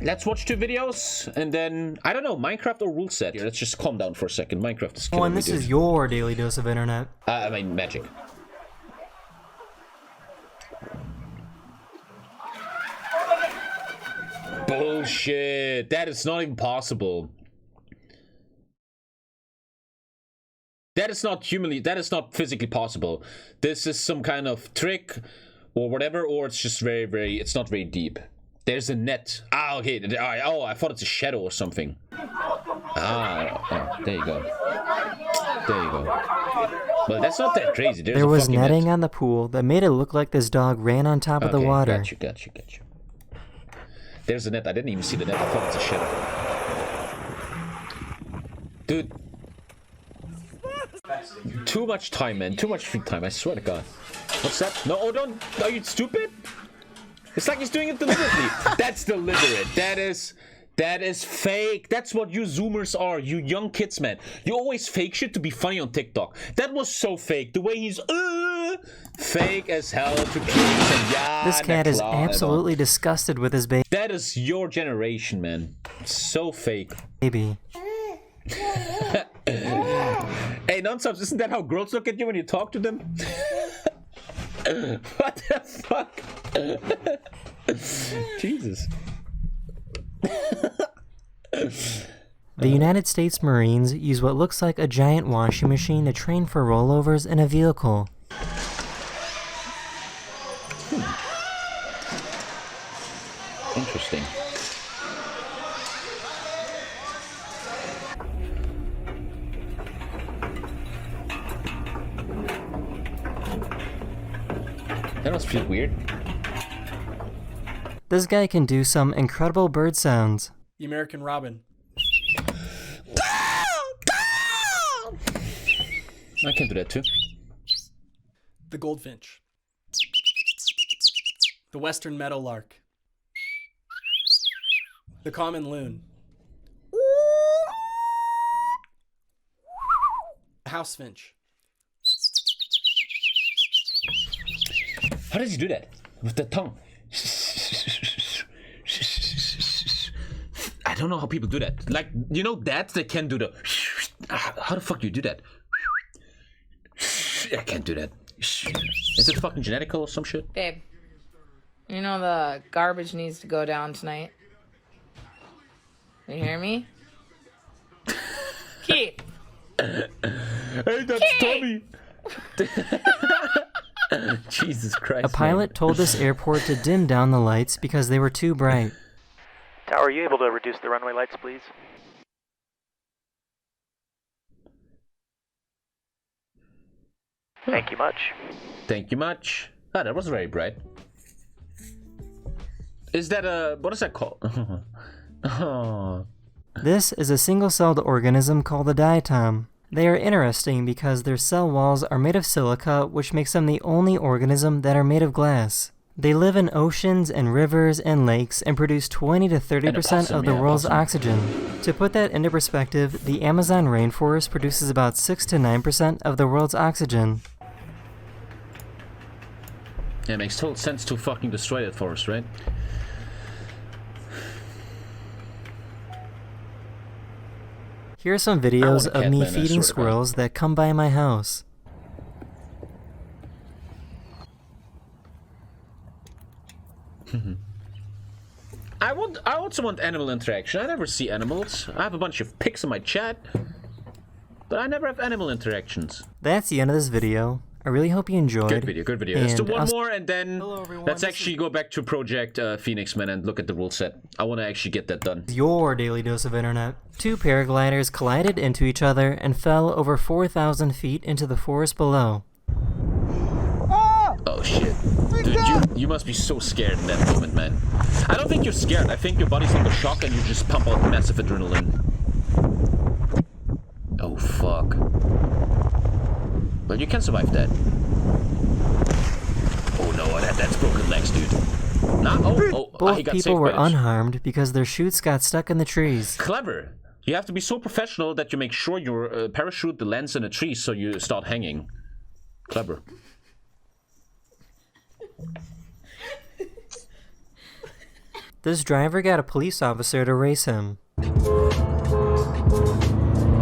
Let's watch 2 videos, and then, I don't know, Minecraft or rule set. Here, let's just calm down for a second. Minecraft is killing Oh, and this is your daily dose of internet. I mean, magic. Bullshit. That is not even possible. That is not physically possible. This is some kind of trick or whatever, or it's just it's not very deep. There's a net. Ah, okay. Oh, I thought it's a shadow or something. Ah, oh, there you go. There you go. Well, that's not that crazy. There was netting on the pool that made it look like this dog ran on top of the water. Got you. There's a net. I didn't even see the net. I thought it's a shadow. Dude. Too much time, man. Too much free time. I swear to God. What's that? No, oh, don't. Are you stupid? It's like he's doing it deliberately. That's deliberate. That is fake. That's what you Zoomers are. You young kids, man. You always fake shit to be funny on TikTok. That was so fake. The way he's fake as hell to keep him. Yeah. This cat is absolutely disgusted with his baby. That is your generation, man. So fake. Baby. Hey, nonsense. Isn't that how girls look at you when you talk to them? What the fuck? Jesus. The United States Marines use what looks like a giant washing machine to train for rollovers in a vehicle. Interesting. That must feel weird. This guy can do some incredible bird sounds. The American Robin. I can do that too. The Goldfinch. The Western Meadowlark. The Common Loon. The Housefinch. How does he do that? With the tongue? I don't know how people do that. Like, you know, dads that can do the... How the fuck do you do that? I can't do that. Is it fucking genetical or some shit? Babe, you know the garbage needs to go down tonight. You hear me? Keith! Hey, that's Tommy! Jesus Christ. A pilot told this airport to dim down the lights because they were too bright. Tower, are you able to reduce the runway lights, please? Thank you much. Thank you much. Ah, that was very bright. Is that a... what is that called? Oh. This is a single-celled organism called a diatom. They are interesting because their cell walls are made of silica, which makes them the only organism that are made of glass. They live in oceans and rivers and lakes and produce 20 to 30% of the world's oxygen. To put that into perspective, the Amazon rainforest produces about 6 to 9% of the world's oxygen. Yeah, it makes total sense to fucking destroy that forest, right? Here are some videos of me feeding squirrels that come by my house. I also want animal interaction. I never see animals. I have a bunch of pics in my chat, but I never have animal interactions. That's the end of this video. I really hope you enjoyed. Good video, good video. Let's do one more and then let's actually go back to Project Phoenix, man, and look at the rule set. I want to actually get that done. Your daily dose of internet. 2 paragliders collided into each other and fell over 4,000 feet into the forest below. Oh shit. Dude, you must be so scared in that moment, man. I don't think you're scared. I think your body's under shock and you just pump out massive adrenaline. Oh fuck. Well, you can survive that. Oh no, that's broken legs, dude. Both people were unharmed because their chutes got stuck in the trees. Clever. You have to be so professional that you make sure your parachute lands in a tree so you start hanging. Clever. This driver got a police officer to race him.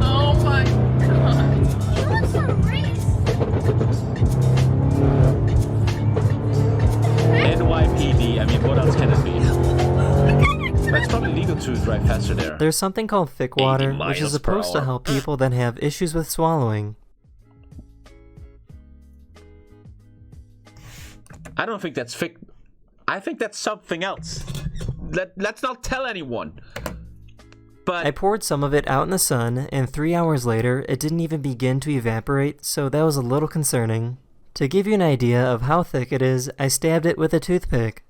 Oh my god. He wants to race. NYPD, I mean, what else can it be? It's probably legal to drive faster there. There's something called thick water, 80 which is miles per supposed to hour. help people that have issues with swallowing. I don't think that's thick. I think that's something else. Let's not tell anyone. But I poured some of it out in the sun, and 3 hours later, it didn't even begin to evaporate, so that was a little concerning. To give you an idea of how thick it is, I stabbed it with a toothpick.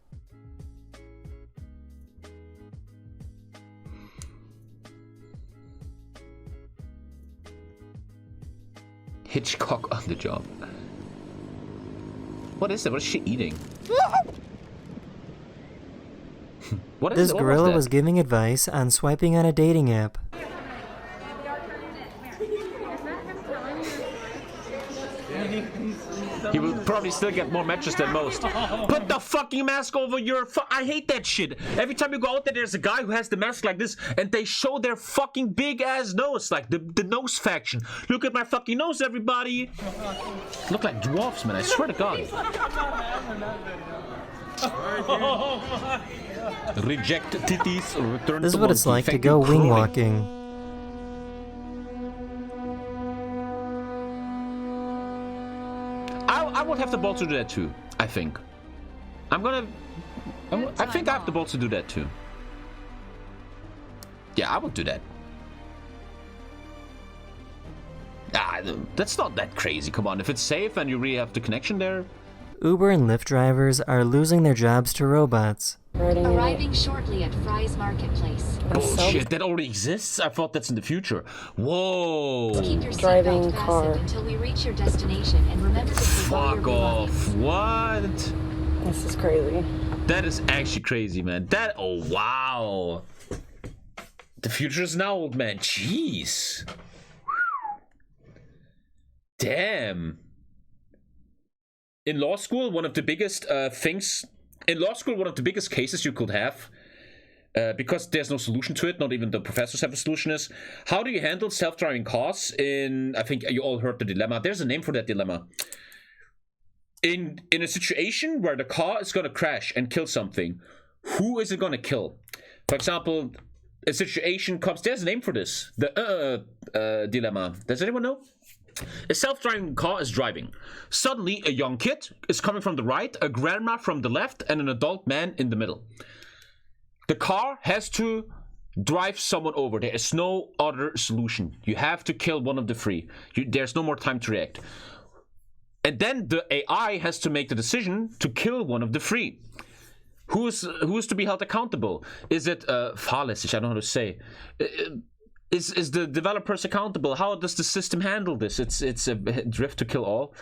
Hitchcock on the job. What is it? What is she eating? What is This it? What gorilla that? was giving advice on swiping on a dating app. He will probably still get more matches than most. Put the fucking mask over your I hate that shit. Every time you go out there, there's a guy who has the mask like this, and they show their fucking big ass nose, like the nose faction. Look at my fucking nose, everybody. Look like dwarfs, man. I swear to God. Reject titties, return This is to what it's monkey. like to Thank go you, wing Crowley. walking. I would have the balls to do that too, I think. I think I have the balls to do that too. Yeah, I would do that. That's not that crazy. Come on, if it's safe and you really have the connection there. Uber and Lyft drivers are losing their jobs to robots. Arriving shortly at Fry's Marketplace. Shit, that already exists? I thought that's in the future. Whoa. Keep your Driving seatbelt car. fastened until we reach your destination, and remember to keep all your Fuck off. belongings. What? This is crazy. That is actually crazy, man. Oh, wow. The future is now, old man. Jeez. Damn. In law school, one of the biggest one of the biggest cases you could have, because there's no solution to it, not even the professors have a solution, is how do you handle self-driving cars I think you all heard the dilemma. There's a name for that dilemma. In a situation where the car is going to crash and kill something, who is it going to kill? For example, a situation comes, there's a name for this, the dilemma. Does anyone know? A self-driving car is driving. Suddenly, a young kid is coming from the right, a grandma from the left, and an adult man in the middle. The car has to drive someone over. There is no other solution. You have to kill one of the three. There's no more time to react. And then the AI has to make the decision to kill one of the three. Who is to be held accountable? Is it fahrlässig? I don't know how to say. Is the developers accountable? How does the system handle this? It's a drift to kill all.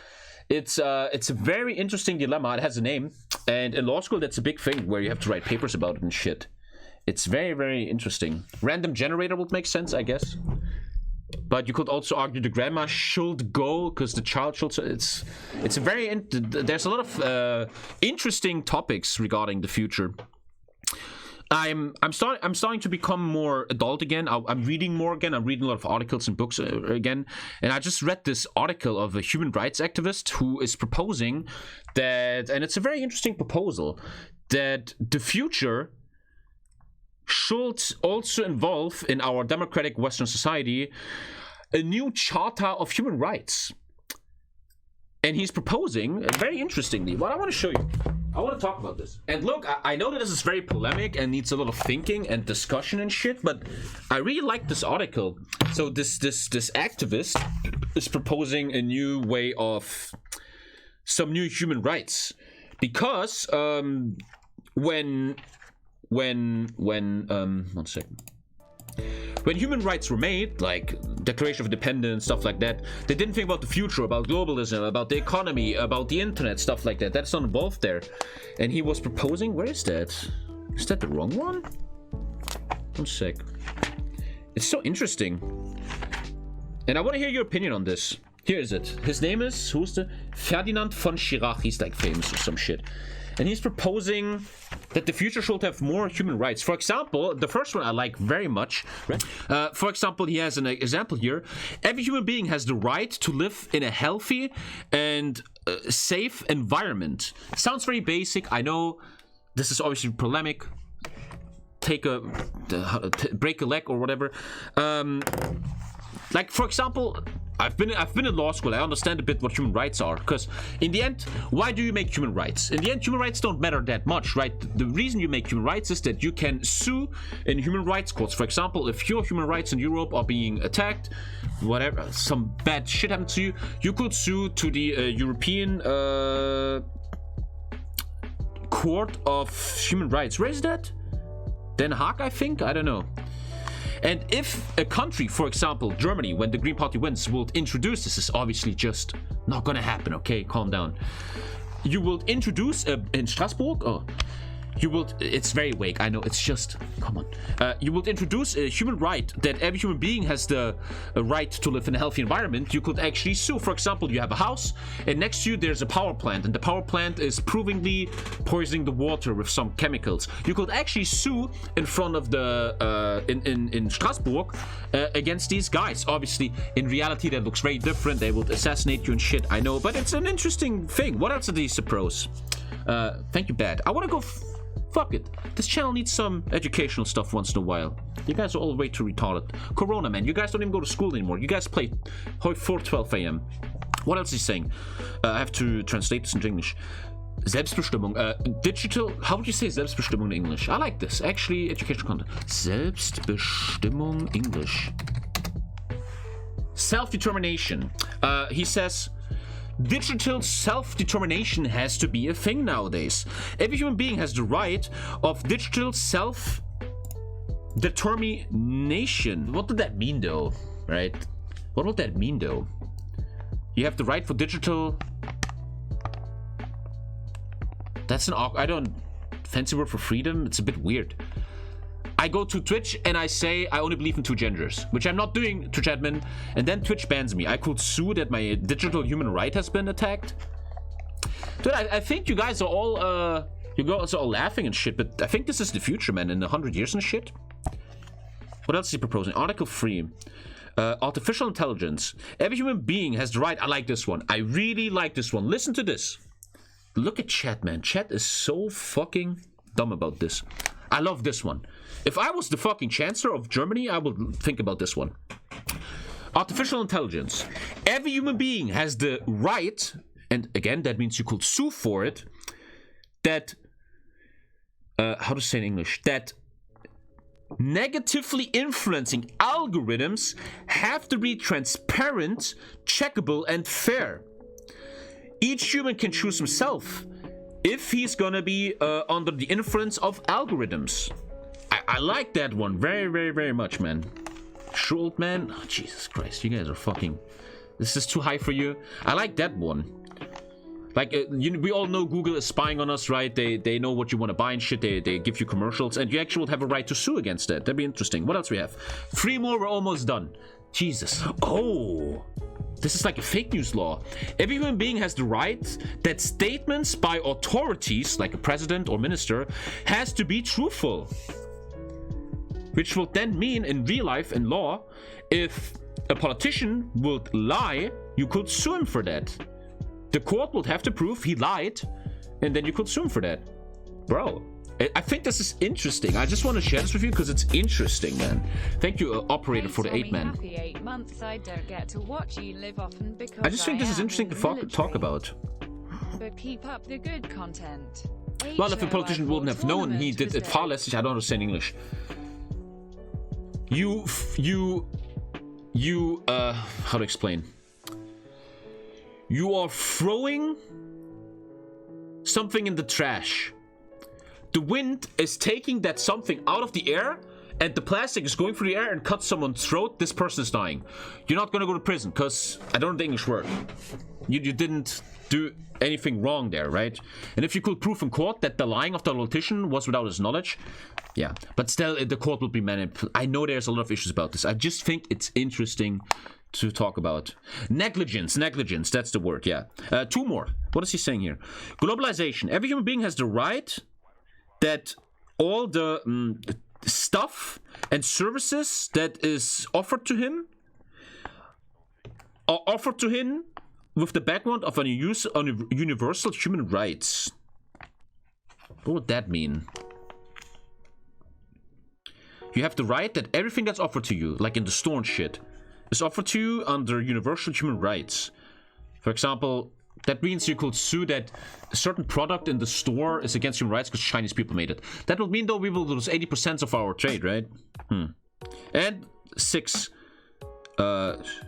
It's a very interesting dilemma. It has a name, and in law school that's a big thing where you have to write papers about it and shit. It's very, very interesting. Random generator would make sense, I guess. But you could also argue the grandma should go because the child should. It's a very there's a lot of interesting topics regarding the future. I'm starting to become more adult again. I'm reading more again. I'm reading a lot of articles and books again. And I just read this article of a human rights activist who is proposing that, and it's a very interesting proposal, that the future should also involve in our democratic Western society a new charter of human rights. And he's proposing, very interestingly, what I want to show you. I want to talk about this. And look, I know that this is very polemic and needs a lot of thinking and discussion and shit, but I really like this article. So this activist is proposing a new way of some new human rights. Because one second. When human rights were made, like Declaration of Independence, stuff like that, they didn't think about the future, about globalism, about the economy, about the internet, stuff like that. That's not involved there. And he was proposing, where is that? Is that the wrong one? One sec. It's so interesting. And I want to hear your opinion on this. Here is it. His name is, who's the? Ferdinand von Schirach. He's like famous or some shit. and he's proposing that the future should have more human rights. For example, the first one I like very much. Right? For example, he has an example here. Every human being has the right to live in a healthy and safe environment. Sounds very basic. I know this is obviously polemic. Break a leg or whatever. Like, for example, I've been in law school. I understand a bit what human rights are, because in the end, why do you make human rights? In the end, human rights don't matter that much, right? The reason you make human rights is that you can sue in human rights courts. For example, if your human rights in Europe are being attacked, whatever, some bad shit happened to you, you could sue to the European Court of Human Rights. Where is that? Den Haag, I think? I don't know. And if a country, for example, Germany, when the Green Party wins, will introduce, this is obviously just not gonna happen, okay? Calm down. You will introduce, in Strasbourg, you will, it's very vague, I know, it's just, come on. You will introduce a human right that every human being has the right to live in a healthy environment. You could actually sue. For example, you have a house, and next to you there's a power plant, and the power plant is provingly poisoning the water with some chemicals. You could actually sue in front of the, in Strasbourg, against these guys. Obviously, in reality, that looks very different. They would assassinate you and shit, I know, but it's an interesting thing. What else are these pros? Thank you, Bad. I want to go... Fuck it. This channel needs some educational stuff once in a while. You guys are all way too retarded. Corona, man. You guys don't even go to school anymore. You guys play 4:12 a.m. What else is he saying? I have to translate this into English. Selbstbestimmung. Digital... How would you say Selbstbestimmung in English? I like this. Actually, educational content. Selbstbestimmung English. Self-determination. He says... Digital self-determination has to be a thing nowadays. Every human being has the right of digital self-determination. What did that mean, though? Right? What would that mean, though? You have the right for digital... That's an... I don't... Fancy word for freedom? It's a bit weird. I go to Twitch and I say I only believe in two genders, which I'm not doing, Twitch admin, and then Twitch bans me. I could sue that my digital human right has been attacked. Dude, I think you guys are all, you guys are all laughing and shit, but I think this is the future, man, in 100 years and shit. What else is he proposing? Article 3. Artificial intelligence. Every human being has the right... I like this one. I really like this one. Listen to this. Look at chat, man. Chat is so fucking dumb about this. I love this one. If I was the fucking chancellor of Germany, I would think about this one. Artificial intelligence. Every human being has the right, and again, that means you could sue for it, that, how to say in English, that negatively influencing algorithms have to be transparent, checkable, and fair. Each human can choose himself if he's gonna be under the influence of algorithms. I like that one very, very, very much, man. Schuld, man. Oh, Jesus Christ, you guys are fucking... This is too high for you. I like that one. Like, we all know Google is spying on us, right? They know what you want to buy and shit. They give you commercials, and you actually would have a right to sue against that. That'd be interesting. What else we have? 3 more, we're almost done. Jesus. Oh... This is like a fake news law. Every human being has the right that statements by authorities, like a president or minister, has to be truthful. Which will then mean, in real life, in law, if a politician would lie, you could sue him for that. The court would have to prove he lied, and then you could sue him for that. Bro, I think this is interesting. I just want to share this with you because it's interesting, man. Thank you, operator, for the 8 man. Happy 8 months. I don't get to watch you live often because I just think this is interesting to talk about. But keep up the good content. Well, if a politician wouldn't have known he did it far less, I don't understand English. How to explain? You are throwing something in the trash. The wind is taking that something out of the air, and the plastic is going through the air and cuts someone's throat. This person is dying. You're not gonna go to prison, because I don't know the English word. You didn't do anything wrong there, right? And if you could prove in court that the lying of the politician was without his knowledge, yeah. But still, the court will be manipulated. I know there's a lot of issues about this. I just think it's interesting to talk about. Negligence, that's the word, yeah. 2 more. What is he saying here? Globalization. Every human being has the right that all the stuff and services that is offered to him are offered to him with the background of universal human rights. What would that mean? You have the right that everything that's offered to you, like in the store and shit, is offered to you under universal human rights. For example, that means you could sue that a certain product in the store is against human rights because Chinese people made it. That would mean, though, we will lose 80% of our trade, right? And 6,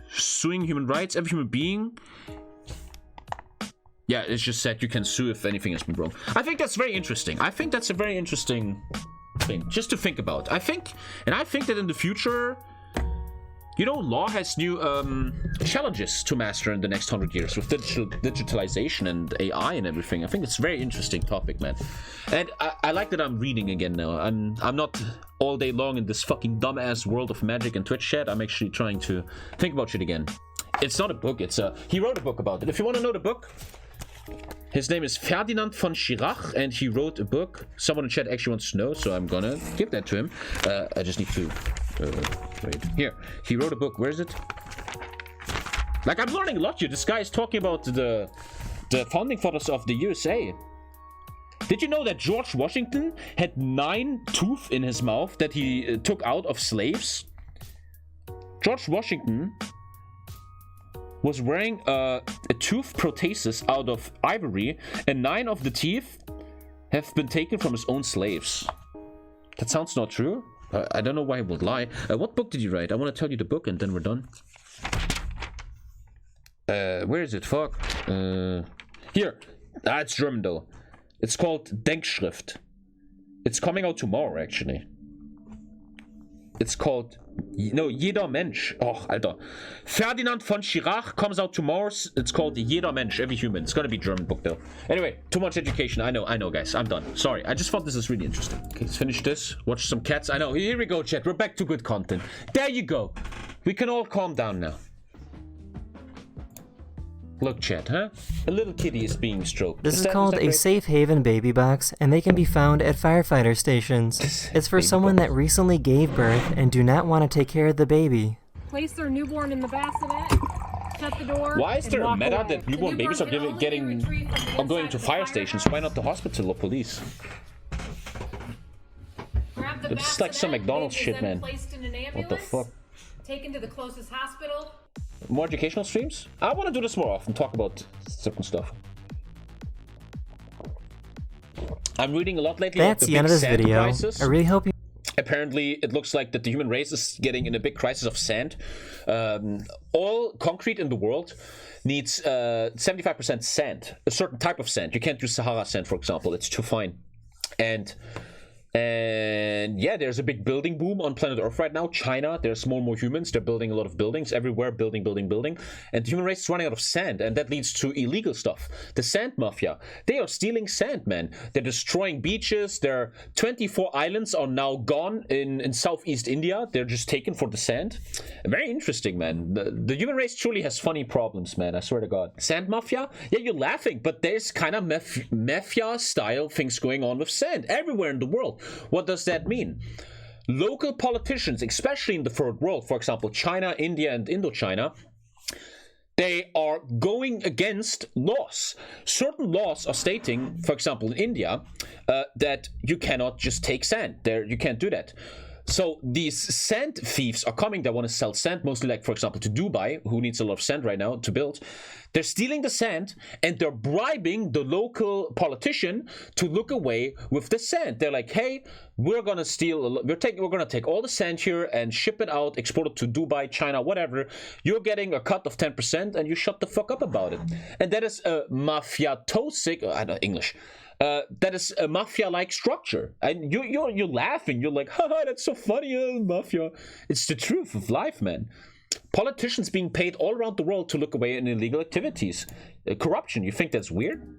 suing human rights, every human being. Yeah, it's just said you can sue if anything has been wrong. I think that's very interesting. I think that's a very interesting thing just to think about. I think that in the future, you know, law has new challenges to master in the next 100 years with digitalization and AI and everything. I think it's a very interesting topic, man. And I like that I'm reading again now. I'm not all day long in this fucking dumbass world of magic and Twitch chat. I'm actually trying to think about shit again. It's not a book. He wrote a book about it. If you want to know the book, his name is Ferdinand von Schirach, and he wrote a book. Someone in chat actually wants to know, so I'm gonna give that to him. I just need to wait. Here, he wrote a book. Where is it? Like, I'm learning a lot here. This guy is talking about the founding fathers of the USA. Did you know that George Washington had 9 teeth in his mouth that he took out of slaves? George Washington was wearing a tooth prosthesis out of ivory, and 9 of the teeth have been taken from his own slaves. That sounds not true. I don't know why he would lie. What book did he write? I want to tell you the book, and then we're done. Where is it? Fuck. Here. It's German, though. It's called Denkschrift. It's coming out tomorrow, actually. It's called... No, Jeder Mensch. Oh, Alter. Ferdinand von Schirach comes out tomorrow. It's called Jeder Mensch, Every Human. It's gonna be a German book, though. Anyway, too much education. I know, guys. I'm done. Sorry. I just thought this is really interesting. Okay, let's finish this. Watch some cats. I know. Here we go, chat. We're back to good content. There you go. We can all calm down now. Look, chat, huh? A little kitty is being stroked. This is called a safe haven baby box, and they can be found at firefighter stations. It's for someone that recently gave birth and do not want to take care of the baby. Place their newborn in the bassinet. Shut the door. Why is there a meta away. that newborn babies are going to fire stations? Why not the hospital or police? It's like some McDonald's shit, man. What the fuck? Taken to the closest hospital. More educational streams? I want to do this more often, talk about certain stuff. I'm reading a lot lately. That's the end of this video. Crisis. I really hope you... Apparently, it looks like that the human race is getting in a big crisis of sand. All concrete in the world needs 75% sand, a certain type of sand. You can't use Sahara sand, for example. It's too fine. And yeah, there's a big building boom on planet Earth right now. China, there's more and more humans. They're building a lot of buildings everywhere, building. And the human race is running out of sand, and that leads to illegal stuff. The sand mafia, they are stealing sand, man. They're destroying beaches. Their 24 islands are now gone in Southeast India. They're just taken for the sand. Very interesting, man. The human race truly has funny problems, man. I swear to God. Sand mafia? Yeah, you're laughing, but there's kind of mafia-style things going on with sand everywhere in the world. What does that mean? Local politicians, especially in the third world, for example, China, India, and Indochina, they are going against laws. Certain laws are stating, for example, in India, that you cannot just take sand. You can't do that. So these sand thieves are coming. They want to sell sand, mostly like, for example, to Dubai, who needs a lot of sand right now to build. They're stealing the sand, and they're bribing the local politician to look away with the sand. They're like, hey, we're going to steal, we're going to take all the sand here and ship it out, export it to Dubai, China, whatever. You're getting a cut of 10%, and you shut the fuck up about it. And that is a mafia-tosic, I don't know English. That is a mafia-like structure, and you're laughing. You're like, haha, that's so funny, mafia. It's the truth of life, man. Politicians being paid all around the world to look away in illegal activities, corruption. You think that's weird?